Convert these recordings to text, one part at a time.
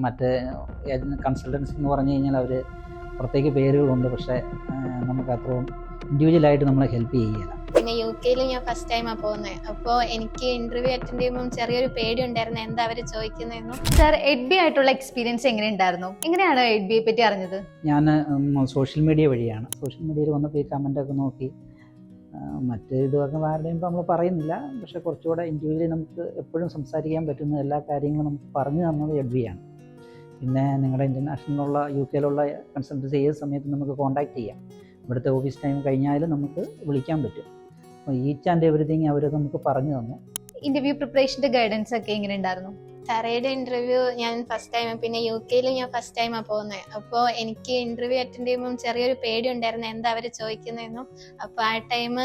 മറ്റ് കൺസൾട്ടൻസി എന്ന് പറഞ്ഞു കഴിഞ്ഞാൽ അവർ പ്രത്യേക പേരുകളുണ്ട്, പക്ഷേ നമുക്ക് അത്രയും ഇൻഡിവിജ്വലായിട്ട് നമ്മളെ ഹെൽപ്പ് ചെയ്യുകയില്ല. പിന്നെ UK ഞാൻ ഫസ്റ്റ് ടൈമാണ് പോകുന്നത്. അപ്പോൾ എനിക്ക് ഇന്റർവ്യൂ അറ്റൻഡ് ചെയ്യുമ്പോൾ ചെറിയൊരു പേടി ഉണ്ടായിരുന്നു, എന്താ അവർ ചോദിക്കുന്നതെന്നു. സാർ എഡ്ബി ആയിട്ടുള്ള എക്സ്പീരിയൻസ് എങ്ങനെ ഉണ്ടായിരുന്നു? എങ്ങനെയാണ് എഡ്ബിയെ പറ്റി അറിഞ്ഞത്? ഞാൻ സോഷ്യൽ മീഡിയ വഴിയാണ്. സോഷ്യൽ മീഡിയയിൽ വന്നപ്പോൾ ഈ കമൻ്റൊക്കെ നോക്കി മറ്റ് ഇതൊക്കെ ആരുടെയും നമ്മൾ പറയുന്നില്ല, പക്ഷേ കുറച്ചുകൂടെ ഇൻഡിവിജ്വലി നമുക്ക് എപ്പോഴും സംസാരിക്കാൻ പറ്റുന്ന എല്ലാ കാര്യങ്ങളും നമുക്ക് പറഞ്ഞു തന്നത് എഡ്ബിയാണ്. പിന്നെ നിങ്ങളുടെ ഇൻ്റർനാഷണലുള്ള UK കൺസൾട്ടൻസി ഏത് സമയത്ത് നമുക്ക് കോൺടാക്ട് ചെയ്യാം. ഇവിടുത്തെ ഓഫീസ് ടൈം കഴിഞ്ഞാലും നമുക്ക് വിളിക്കാൻ പറ്റും. അപ്പോൾ ഈച്ച് ആൻഡ് എവറിത്തിങ് അവർ നമുക്ക് പറഞ്ഞു തന്നു. ഇന്റർവ്യൂ പ്രിപ്പറേഷന്റെ ഗൈഡൻസ് ഒക്കെ എങ്ങനെ ഉണ്ടായിരുന്നു? തറയുടെ ഇന്റർവ്യൂ ഞാൻ ഫസ്റ്റ് ടൈം, പിന്നെ UK ഞാൻ ഫസ്റ്റ് ടൈമാണ് പോകുന്നത്. അപ്പോൾ എനിക്ക് ഇന്റർവ്യൂ അറ്റൻഡ് ചെയ്യുമ്പോൾ ചെറിയൊരു പേടി ഉണ്ടായിരുന്നു, എന്താ അവർ ചോദിക്കുന്നതെന്നു. അപ്പോൾ ആ ടൈം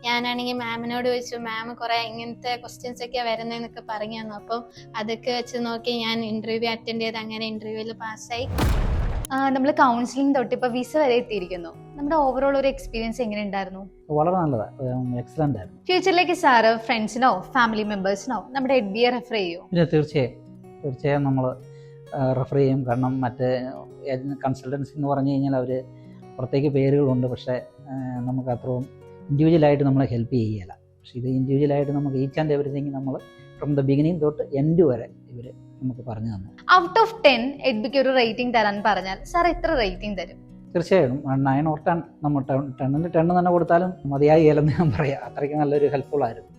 ഞാനാണെങ്കിൽ മാമിനോട് ചോദിച്ചു, മാം കുറേ ഇങ്ങനത്തെ ക്വസ്റ്റ്യൻസ് ഒക്കെയാണ് വരുന്നതെന്നൊക്കെ പറഞ്ഞു തന്നു. അപ്പോൾ അതൊക്കെ വെച്ച് നോക്കി ഞാൻ ഇന്റർവ്യൂ അറ്റൻഡ് ചെയ്ത് അങ്ങനെ ഇന്റർവ്യൂവിൽ പാസ്സായി. നമ്മൾ കൗൺസിലിംഗ് തൊട്ട് ഇപ്പോൾ വിസ വരെ എത്തിയിരിക്കുന്നു. നമ്മുടെ ഓവറോൾ ഒരു എക്സ്പീരിയൻസ് എങ്ങനെ ഉണ്ടായിരുന്നു? വളരെ നല്ലതാണ്, എക്സലൻ്റ് ആയിരുന്നു. ഫ്യൂച്ചറിലേക്ക് സാറ് ഫ്രണ്ട്സിനോ ഫാമിലി മെമ്പേഴ്സിനോ നമ്മുടെ എഡ്ബിയെ റെഫർ ചെയ്യുമോ? പിന്നെ തീർച്ചയായും നമ്മൾ റെഫർ ചെയ്യും. കാരണം മറ്റ് കൺസൾട്ടൻസി എന്ന് പറഞ്ഞു കഴിഞ്ഞാൽ അവർ പ്രത്യേക പേരുകളുണ്ട്, പക്ഷേ നമുക്ക് അത്രയും ഇൻഡിവിജ്വലായിട്ട് നമ്മളെ ഹെൽപ്പ് ചെയ്യുകയില്ല. പക്ഷേ ഇത് ഇൻഡിവിജ്വലായിട്ട് നമുക്ക് ഈച്ച് ആൻഡ് എവറിത്തിങ് നമ്മൾ ഫ്രം ദ ബിഗിനിങ് തൊട്ട് എൻഡ് വരെ ഇവർ നമുക്ക് പറഞ്ഞു തന്നു. ഔട്ട് ഓഫ് 10 എഡ്ബിക്ക് ഒരു റേറ്റിംഗ് തരാൻ പറഞ്ഞാൽ സാർ എത്ര റേറ്റിംഗ് തരും? തീർച്ചയായും 9 or 10. നമ്മൾ 10 തന്നെ കൊടുത്താലും മതിയായില്ലെന്ന് ഞാൻ പറയാം. അത്രയ്ക്ക് നല്ലൊരു ഹെൽപ്ഫുൾ ആയിരുന്നു.